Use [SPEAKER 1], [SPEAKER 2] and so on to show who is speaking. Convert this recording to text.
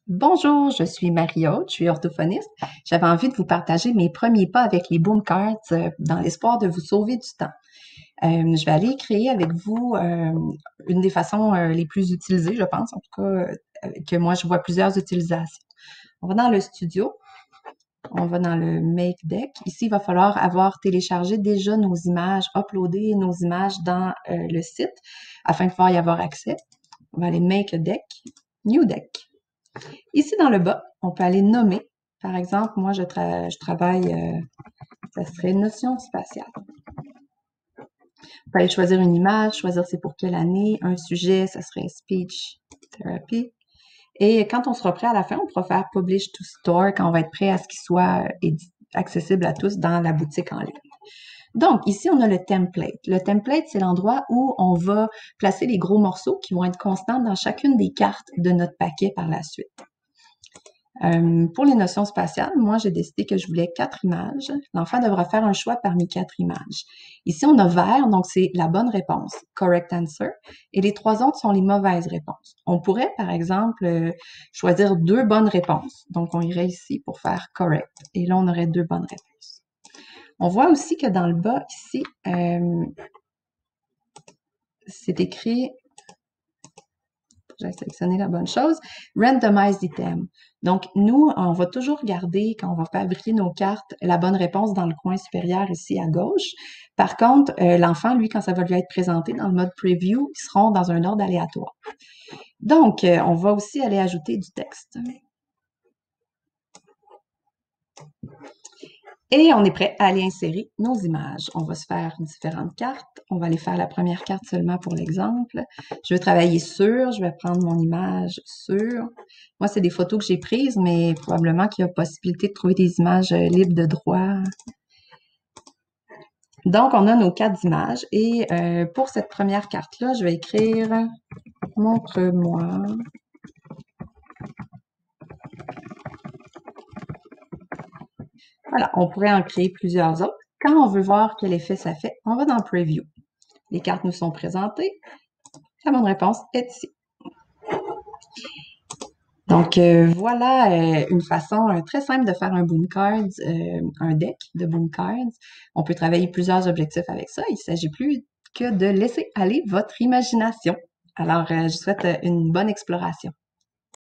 [SPEAKER 1] Bonjour, je suis Marie-Aude, je suis orthophoniste. J'avais envie de vous partager mes premiers pas avec les boom cards dans l'espoir de vous sauver du temps. Je vais aller créer avec vous une des façons les plus utilisées, je pense, en tout cas, que moi je vois plusieurs utilisations. On va dans le studio, on va dans le Make Deck. Ici, il va falloir avoir téléchargé déjà nos images, uploadé nos images dans le site afin de pouvoir y avoir accès. On va aller Make a Deck, New Deck. Ici, dans le bas, on peut aller nommer. Par exemple, moi, je travaille, ça serait notion spatiale. On peut aller choisir une image, choisir c'est pour quelle année, un sujet, ça serait speech therapy. Et quand on sera prêt à la fin, on pourra faire publish to store quand on va être prêt à ce qu'il soit accessible à tous dans la boutique en ligne. Donc, ici, on a le template. Le template, c'est l'endroit où on va placer les gros morceaux qui vont être constants dans chacune des cartes de notre paquet par la suite. Pour les notions spatiales, moi, j'ai décidé que je voulais 4 images. L'enfant devra faire un choix parmi 4 images. Ici, on a vert, donc c'est la bonne réponse, correct answer, et les 3 autres sont les mauvaises réponses. On pourrait, par exemple, choisir 2 bonnes réponses. Donc, on irait ici pour faire correct, et là, on aurait 2 bonnes réponses. On voit aussi que dans le bas, ici, c'est écrit, j'ai sélectionné la bonne chose, randomize item. Donc, nous, on va toujours garder, quand on va fabriquer nos cartes, la bonne réponse dans le coin supérieur ici à gauche. Par contre, l'enfant, lui, quand ça va lui être présenté dans le mode preview, ils seront dans un ordre aléatoire. Donc, on va aussi aller ajouter du texte. Et on est prêt à aller insérer nos images. On va se faire différentes cartes. On va aller faire la première carte seulement pour l'exemple. Je veux travailler sur, je vais prendre mon image sur. Moi, c'est des photos que j'ai prises, mais probablement qu'il y a possibilité de trouver des images libres de droit. Donc, on a nos 4 images. Et pour cette première carte-là, je vais écrire « Montre-moi ». Voilà, on pourrait en créer plusieurs autres. Quand on veut voir quel effet ça fait, on va dans Preview. Les cartes nous sont présentées. La bonne réponse est ici. Donc, voilà une façon très simple de faire un boom cards, un deck de boom cards. On peut travailler plusieurs objectifs avec ça. Il ne s'agit plus que de laisser aller votre imagination. Alors, je vous souhaite une bonne exploration.